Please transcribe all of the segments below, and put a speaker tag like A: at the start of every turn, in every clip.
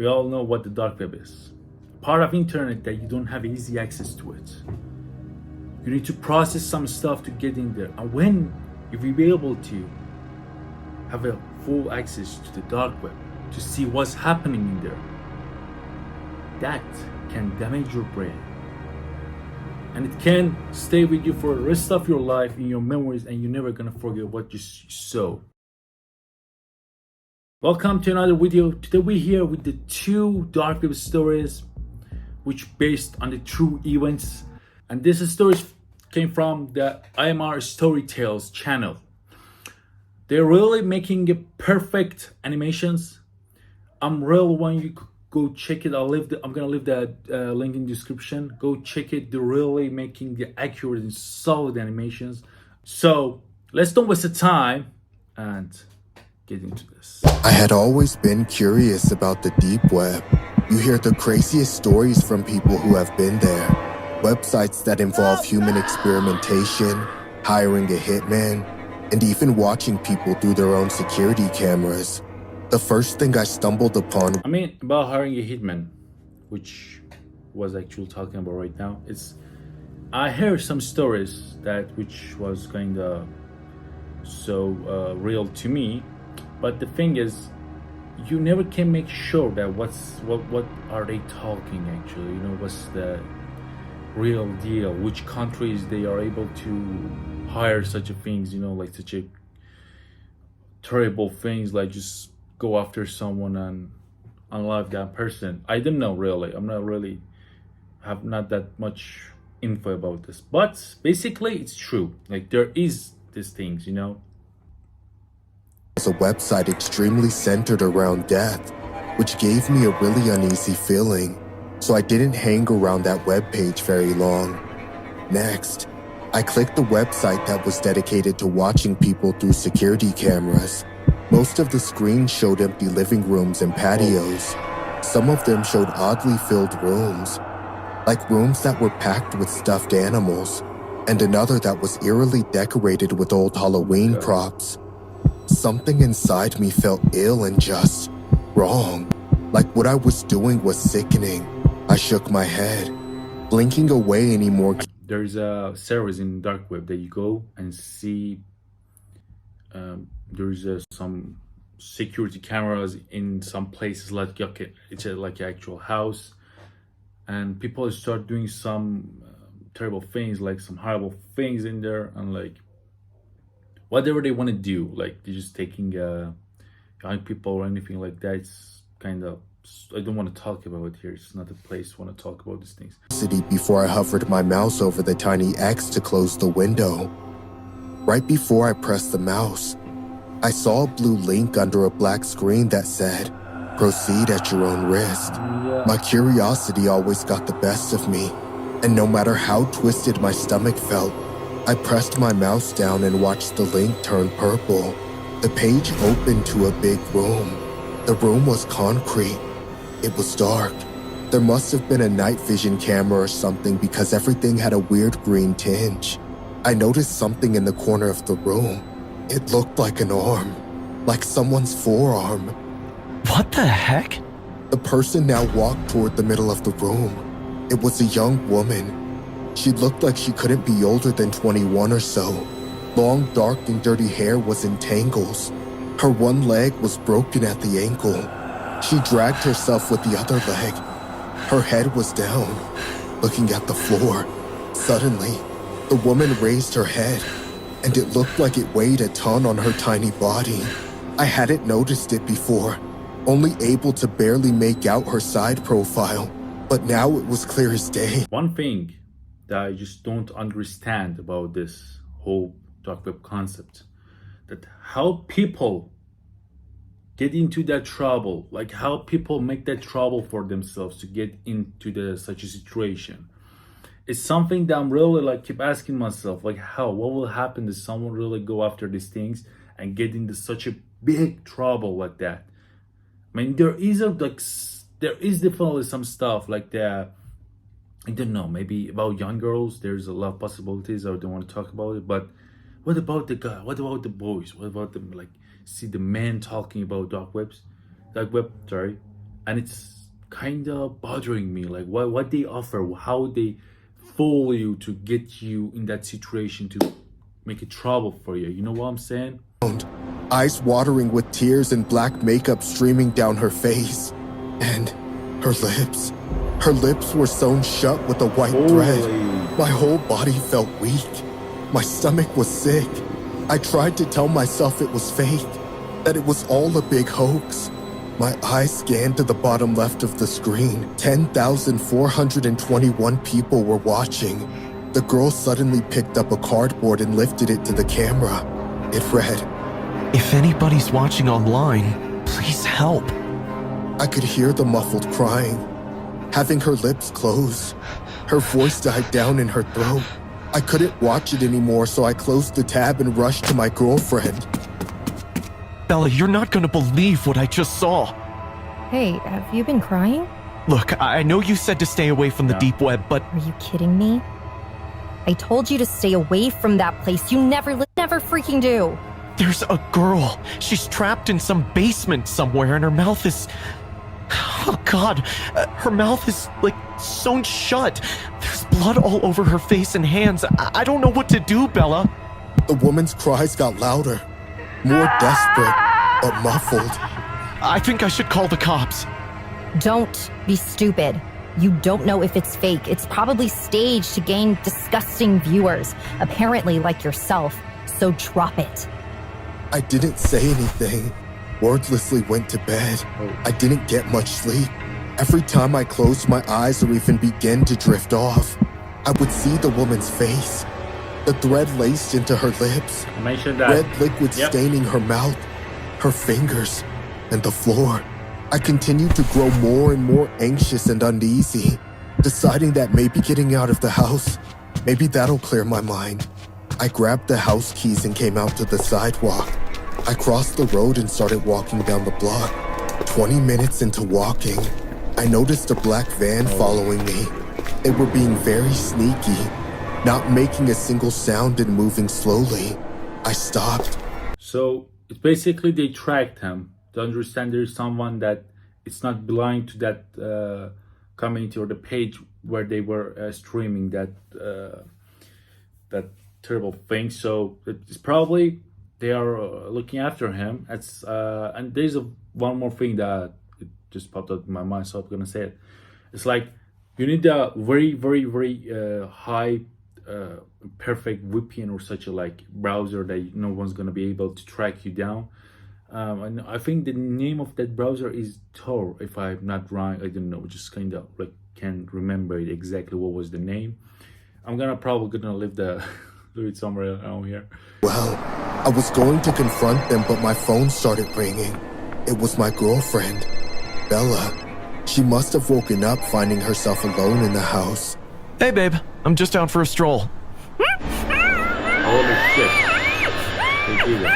A: We all know what the dark web is. Part of internet that you don't have easy access to it. You need to process some stuff to get in there. And when you will be able to have a full access to the dark web, to see what's happening in there, that can damage your brain. And it can stay with you for the rest of your life in your memories, and you're never gonna forget what you saw. Welcome to another video. Today we're here with the two dark web stories which based on the true events. And this stories came from the IMR Scary Tales channel. They're really making a perfect animations. I'm really want you to go check it. I'm gonna leave that link in the description. Go check it. They're really making the accurate and solid animations. So let's don't waste the time and get into this.
B: I had always been curious about the deep web. You hear the craziest stories from people who have been there. Websites that involve human experimentation, hiring a hitman, and even watching people through their own security cameras. The first thing I stumbled upon...
A: about hiring a hitman, which was actually talking about right now. I heard some stories which was kind of so real to me, but the thing is, you never can make sure that what are they talking actually. You know, what's the real deal? Which countries they are able to hire such a things? You know, like such a terrible things, like just go after someone and unalive that person. I don't know really. Have not that much info about this, but basically it's true. Like there is these things, you know.
B: It's a website extremely centered around death, which gave me a really uneasy feeling, so I didn't hang around that webpage very long. Next, I clicked the website that was dedicated to watching people through security cameras. Most of the screens showed empty living rooms and patios. Some of them showed oddly filled rooms, like rooms that were packed with stuffed animals, and another that was eerily decorated with old Halloween props. Something inside me felt ill and just wrong, like what I was doing was sickening. I shook my head, blinking away anymore.
A: There's a service in dark web that you go and see. There's some security cameras in some places, like it's like an actual house, and people start doing some terrible things, like some horrible things in there, and like whatever they want to do, like they're just taking young people or anything like that. It's kind of, I don't want to talk about it here. It's not the place I want to talk about these things.
B: Before I hovered my mouse over the tiny X to close the window. Right before I pressed the mouse, I saw a blue link under a black screen that said, "Proceed at your own risk."
A: Yeah.
B: My curiosity always got the best of me, and no matter how twisted my stomach felt, I pressed my mouse down and watched the link turn purple. The page opened to a big room. The room was concrete. It was dark. There must have been a night vision camera or something because everything had a weird green tinge. I noticed something in the corner of the room. It looked like an arm, like someone's forearm.
C: What the heck?
B: The person now walked toward the middle of the room. It was a young woman. She looked like she couldn't be older than 21 or so. Long, dark, and dirty hair was in tangles. Her one leg was broken at the ankle. She dragged herself with the other leg. Her head was down, looking at the floor. Suddenly, the woman raised her head, and it looked like it weighed a ton on her tiny body. I hadn't noticed it before, only able to barely make out her side profile, but now it was clear as day.
A: One thing that I just don't understand about this whole dark web concept, that how people get into that trouble, like how people make that trouble for themselves to get into such a situation. It's something that I'm really keep asking myself, like what will happen if someone really go after these things and get into such a big trouble like that? I mean, there is definitely some stuff like that. I don't know, maybe about young girls, there's a lot of possibilities. I don't want to talk about it, but what about the guy? What about the boys? What about them? Like, see the men talking about dark web, and it's kind of bothering me. Like what they offer, how they fool you to get you in that situation to make it trouble for you. You know what I'm saying?
B: Eyes watering with tears and black makeup streaming down her face. And her lips. Her lips were sewn shut with a white thread. My whole body felt weak. My stomach was sick. I tried to tell myself it was fake, that it was all a big hoax. My eyes scanned to the bottom left of the screen. 10,421 people were watching. The girl suddenly picked up a cardboard and lifted it to the camera. It read,
C: If anybody's watching online, please help.
B: I could hear the muffled crying. Having her lips closed, her voice died down in her throat. I couldn't watch it anymore, so I closed the tab and rushed to my girlfriend.
C: Bella, you're not gonna believe what I just saw.
D: Hey, have you been crying?
C: Look, I know you said to stay away from the deep web, but
D: Are you kidding me? I told you to stay away from that place. You never freaking do.
C: there's a girl. She's trapped in some basement somewhere, and her mouth is... Oh God, her mouth is like sewn shut. There's blood all over her face and hands. I don't know what to do, Bella.
B: The woman's cries got louder, more desperate, but muffled.
C: I think I should call the cops.
D: Don't be stupid. You don't know if it's fake. It's probably staged to gain disgusting viewers, apparently like yourself. So drop it.
B: I didn't say anything. Wordlessly went to bed. I didn't get much sleep. Every time I closed my eyes or even began to drift off, I would see the woman's face. The thread laced into her lips.
A: I mentioned that.
B: Red liquid staining her mouth, her fingers, and the floor. I continued to grow more and more anxious and uneasy, deciding that maybe getting out of the house, maybe that'll clear my mind. I grabbed the house keys and came out to the sidewalk. I crossed the road and started walking down the block. 20 minutes into walking, I noticed a black van following me. They were being very sneaky, not making a single sound and moving slowly. I stopped.
A: So it's basically they tracked him to understand there's someone that it's not belonging to that community or the page where they were streaming that terrible thing. So it's probably they are looking after him. It's and there's one more thing that it just popped up in my mind, so I'm gonna say it. It's like you need a very high perfect VPN or such a like browser that no one's gonna be able to track you down. And I think the name of that browser is Tor, if I'm not wrong. I don't know, just kind of like can't remember it exactly what was the name. I'm probably gonna leave it somewhere around here.
B: Well, I was going to confront them, but my phone started ringing. It was my girlfriend, Bella. She must have woken up finding herself alone in the house.
C: Hey babe, I'm just out for a stroll.
A: Holy shit. They did it.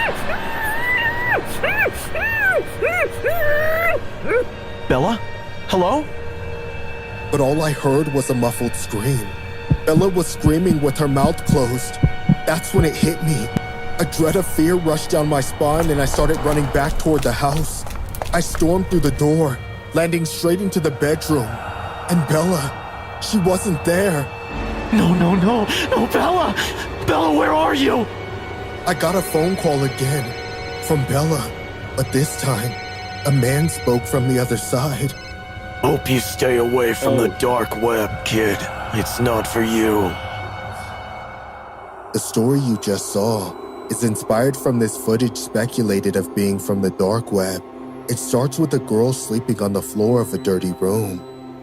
C: Bella? Hello?
B: But all I heard was a muffled scream. Bella was screaming with her mouth closed. That's when it hit me. A dread of fear rushed down my spine and I started running back toward the house. I stormed through the door, landing straight into the bedroom. And Bella, she wasn't there.
C: No, Bella! Bella, where are you?
B: I got a phone call again from Bella, but this time, a man spoke from the other side.
C: Hope you stay away from the dark web, kid. It's not for you.
B: The story you just saw is inspired from this footage speculated of being from the dark web. It starts with a girl sleeping on the floor of a dirty room.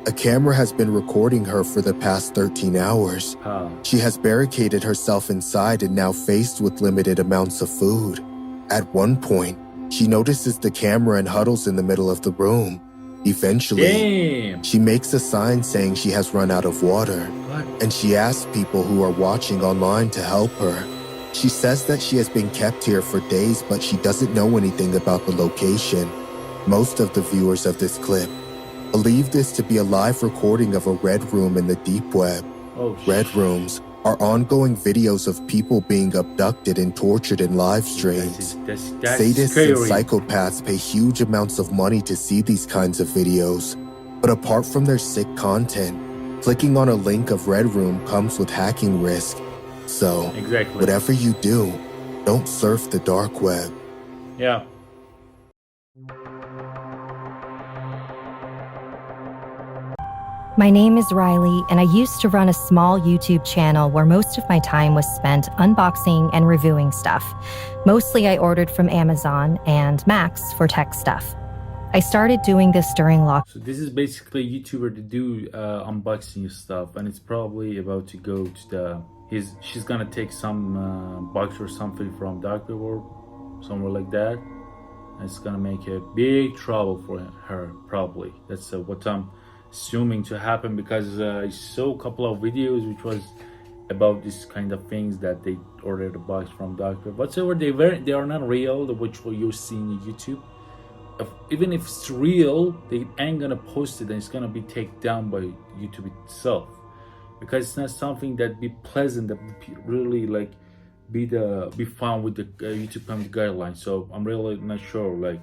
B: A camera has been recording her for the past 13 hours. She has barricaded herself inside and now faced with limited amounts of food. At one point, she notices the camera and huddles in the middle of the room. Eventually, she makes a sign saying she has run out of water, and she asks people who are watching online to help her. She says that she has been kept here for days, but she doesn't know anything about the location. Most of the viewers of this clip believe this to be a live recording of a red room in the deep web. Red rooms are ongoing videos of people being abducted and tortured in live streams.
A: That's
B: Sadists
A: scary.
B: and psychopaths pay huge amounts of money to see these kinds of videos. But apart from their sick content, clicking on a link of Red Room comes with hacking risk. So,
A: Exactly.
B: whatever you do, don't surf the dark web.
A: Yeah.
D: My name is Riley, and I used to run a small YouTube channel where most of my time was spent unboxing and reviewing stuff. Mostly I ordered from Amazon and Max for tech stuff. I started doing this during lockdown.
A: So this is basically a YouTuber to do unboxing stuff, and it's probably about to go to the. She's gonna take some box or something from dark web or somewhere like that. And it's gonna make a big trouble for her, probably. That's what I'm assuming to happen, because I saw a couple of videos which was about this kind of things, that they ordered a box from dark web. Whatsoever, they are not real, which you're seeing on YouTube. Even if it's real, they ain't gonna post it, and it's gonna be taken down by YouTube itself, because it's not something that be pleasant, that be really like be found with the YouTube guidelines. So I'm really not sure like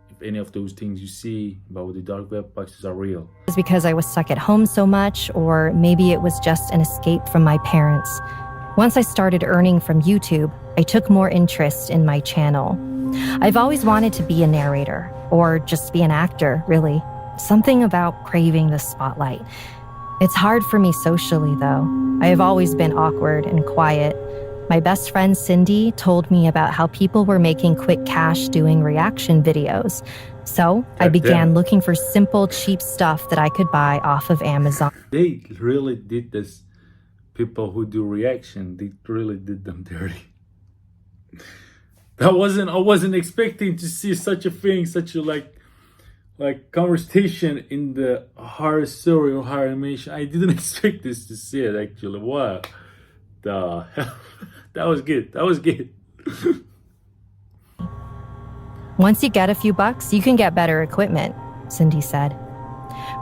A: if any of those things you see about the dark web boxes are real.
D: It was because I was stuck at home so much, or maybe it was just an escape from my parents. Once I started earning from YouTube, I took more interest in my channel. I've always wanted to be a narrator, or just be an actor, really. Something about craving the spotlight. It's hard for me socially, though. I have always been awkward and quiet. My best friend Cindy told me about how people were making quick cash doing reaction videos. So I began looking for simple, cheap stuff that I could buy off of Amazon.
A: They really did this. People who do reaction, they really did them dirty. I wasn't expecting to see such a thing, such a like conversation in the horror story or horror animation. I didn't expect this to see it actually. What the hell? That was good. That was good.
D: Once you get a few bucks, you can get better equipment, Cindy said.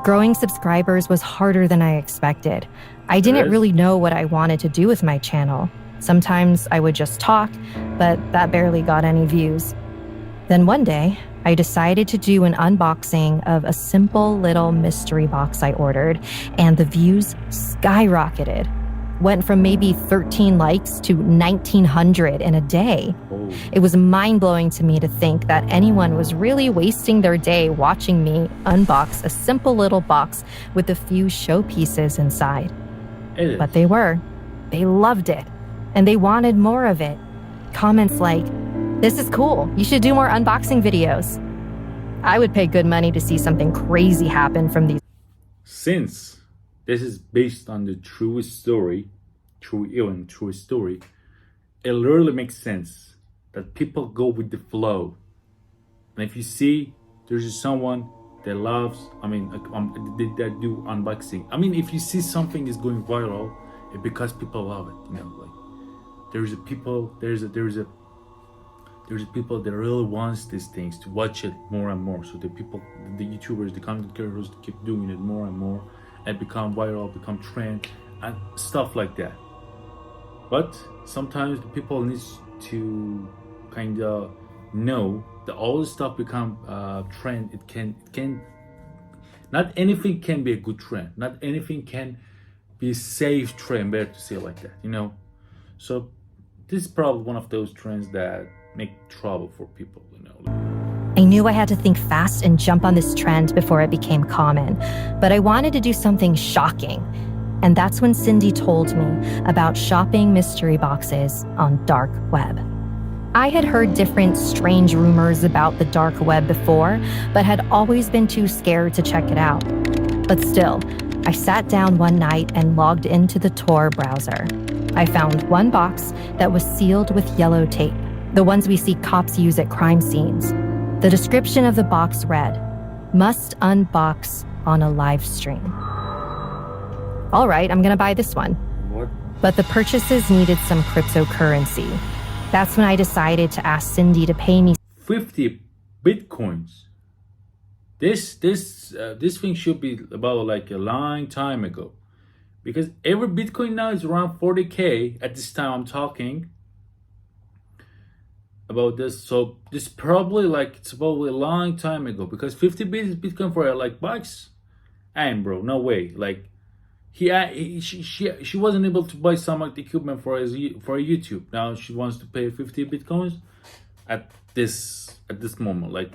D: Growing subscribers was harder than I expected. I didn't really know what I wanted to do with my channel. Sometimes I would just talk, but that barely got any views. Then one day, I decided to do an unboxing of a simple little mystery box I ordered, and the views skyrocketed. Went from maybe 13 likes to 1,900 in a day.
A: Oh.
D: It was mind-blowing to me to think that anyone was really wasting their day watching me unbox a simple little box with a few showpieces inside. But they were. They loved it. And they wanted more of it. Comments like, "This is cool. You should do more unboxing videos." I would pay good money to see something crazy happen from these.
A: Since this is based on the true story, it literally makes sense that people go with the flow. And if you see there's someone that loves, that do unboxing. If you see something is going viral, it's because people love it. There's people that really wants these things to watch it more and more. So the YouTubers, the content creators keep doing it more and more, and become viral, become trend, and stuff like that. But sometimes the people needs to kind of know that all this stuff become trend. It can not anything can be a good trend. Not anything can be a safe trend. Better to say it like that, So this is probably one of those trends that make trouble for people,
D: I knew I had to think fast and jump on this trend before it became common, but I wanted to do something shocking. And that's when Cindy told me about shopping mystery boxes on dark web. I had heard different strange rumors about the dark web before, but had always been too scared to check it out. But still, I sat down one night and logged into the Tor browser. I found one box that was sealed with yellow tape, the ones we see cops use at crime scenes. The description of the box read, "Must unbox on a live stream." All right, I'm gonna buy this one.
A: What?
D: But the purchases needed some cryptocurrency. That's when I decided to ask Cindy to pay me
A: 50 bitcoins. This thing should be about like a long time ago, because every Bitcoin now is around 40K at this time I'm talking about this. So this probably it's probably a long time ago, because 50 Bitcoin for like bucks, and bro, no way. Like she wasn't able to buy some of the equipment for a YouTube. Now she wants to pay 50 Bitcoins at this moment, like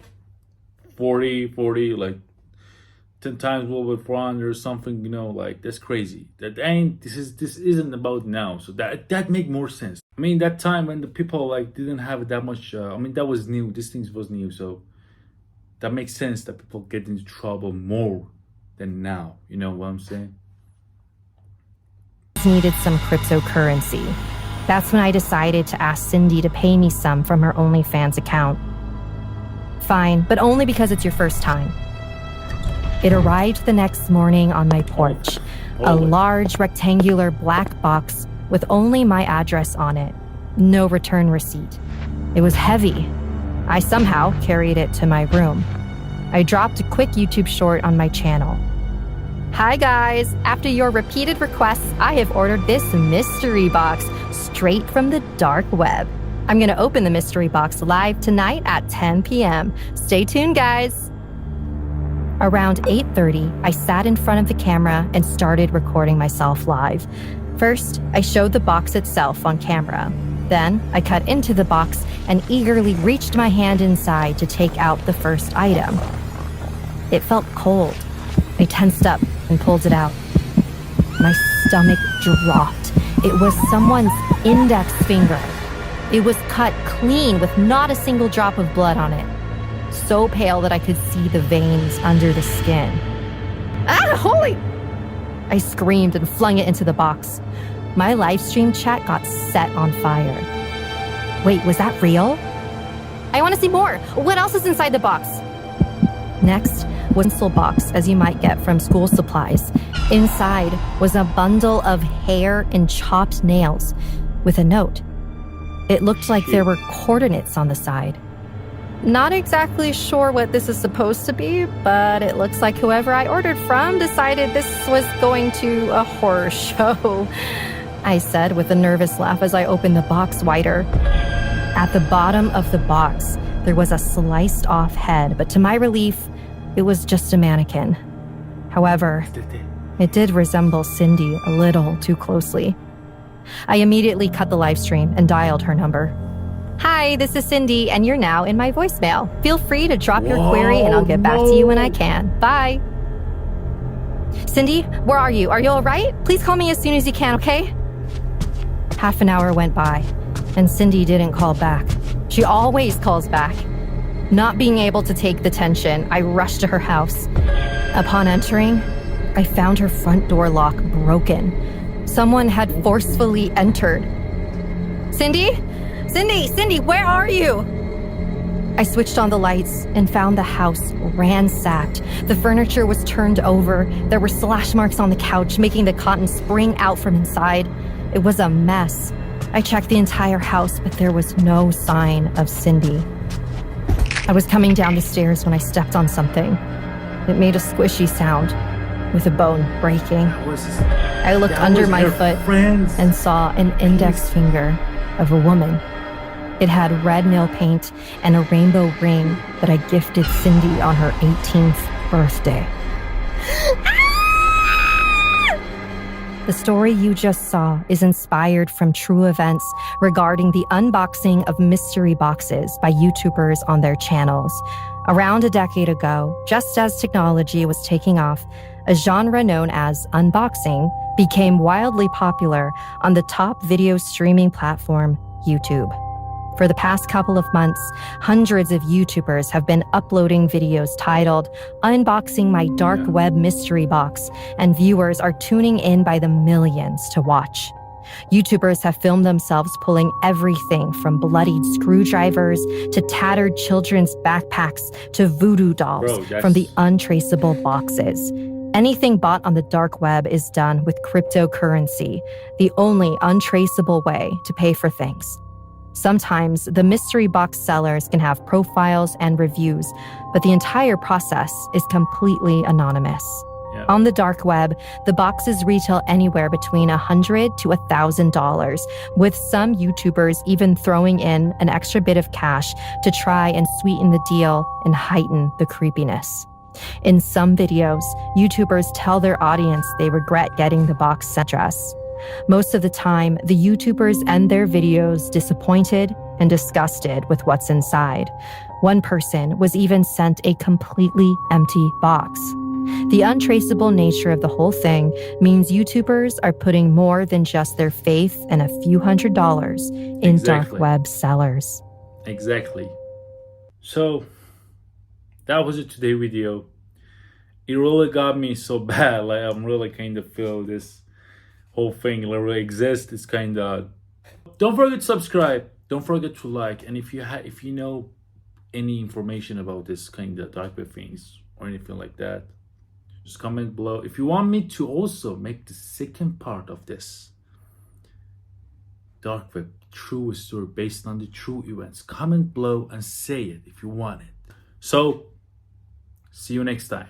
A: 40, like 10 times over 400 or something, like that's crazy. This isn't about now. So that make more sense. I mean, that time when the people didn't have that much, that was new. This thing was new. So that makes sense that people get into trouble more than now. You know what I'm saying?
D: Needed some cryptocurrency. That's when I decided to ask Cindy to pay me some from her OnlyFans account. Fine, but only because it's your first time. It arrived the next morning on my porch, a large rectangular black box with only my address on it, no return receipt. It was heavy. I somehow carried it to my room. I dropped a quick YouTube short on my channel. Hi guys, after your repeated requests, I have ordered this mystery box straight from the dark web. I'm gonna open the mystery box live tonight at 10 p.m. Stay tuned, guys. Around 8:30, I sat in front of the camera and started recording myself live. First, I showed the box itself on camera. Then, I cut into the box and eagerly reached my hand inside to take out the first item. It felt cold. I tensed up and pulled it out. My stomach dropped. It was someone's index finger. It was cut clean with not a single drop of blood on it. So pale that I could see the veins under the skin. Ah, holy! I screamed and flung it into the box. My live stream chat got set on fire. Wait, was that real? I want to see more. What else is inside the box? Next was a pencil box, as you might get from school supplies. Inside was a bundle of hair and chopped nails with a note. It looked like there were coordinates on the side. Not exactly sure what this is supposed to be, but it looks like whoever I ordered from decided this was going to a horror show, I said with a nervous laugh as I opened the box wider. At the bottom of the box, there was a sliced off head, but to my relief, it was just a mannequin. However, it did resemble Cindy a little too closely. I immediately cut the live stream and dialed her number. Hi, this is Cindy, and you're now in my voicemail. Feel free to drop your query, and I'll get back to you when I can. Bye. Cindy, where are you? Are you all right? Please call me as soon as you can, okay? Half an hour went by, and Cindy didn't call back. She always calls back. Not being able to take the tension, I rushed to her house. Upon entering, I found her front door lock broken. Someone had forcefully entered. Cindy? Cindy, where are you? I switched on the lights and found the house ransacked. The furniture was turned over. There were slash marks on the couch, making the cotton spring out from inside. It was a mess. I checked the entire house, but there was no sign of Cindy. I was coming down the stairs when I stepped on something. It made a squishy sound, with a bone breaking. I looked under my foot and saw an index finger of a woman. It had red nail paint and a rainbow ring that I gifted Cindy on her 18th birthday. The story you just saw is inspired from true events regarding the unboxing of mystery boxes by YouTubers on their channels. Around a decade ago, just as technology was taking off, a genre known as unboxing became wildly popular on the top video streaming platform, YouTube. For the past couple of months, hundreds of YouTubers have been uploading videos titled Unboxing My Dark Web Mystery Box, and viewers are tuning in by the millions to watch. YouTubers have filmed themselves pulling everything from bloodied screwdrivers to tattered children's backpacks to voodoo dolls from the untraceable boxes. Anything bought on the dark web is done with cryptocurrency, the only untraceable way to pay for things. Sometimes the mystery box sellers can have profiles and reviews, but the entire process is completely anonymous.
A: Yeah.
D: On the dark web, the boxes retail anywhere between $100 to $1,000, with some YouTubers even throwing in an extra bit of cash to try and sweeten the deal and heighten the creepiness. In some videos, YouTubers tell their audience they regret getting the box set dress. Most of the time, the YouTubers end their videos disappointed and disgusted with what's inside. One person was even sent a completely empty box. The untraceable nature of the whole thing means YouTubers are putting more than just their faith and a few $100s in dark
A: Exactly.
D: web sellers.
A: Exactly. So that was it today video. It really got me so bad. Like I'm really kind of feel this whole thing literally exists. It's kind of. Don't forget to subscribe. Don't forget to like. And if you know any information about this kind of dark web things or anything like that, just comment below. If you want me to also make the second part of this dark web true story based on the true events, comment below and say it if you want it. So see you next time.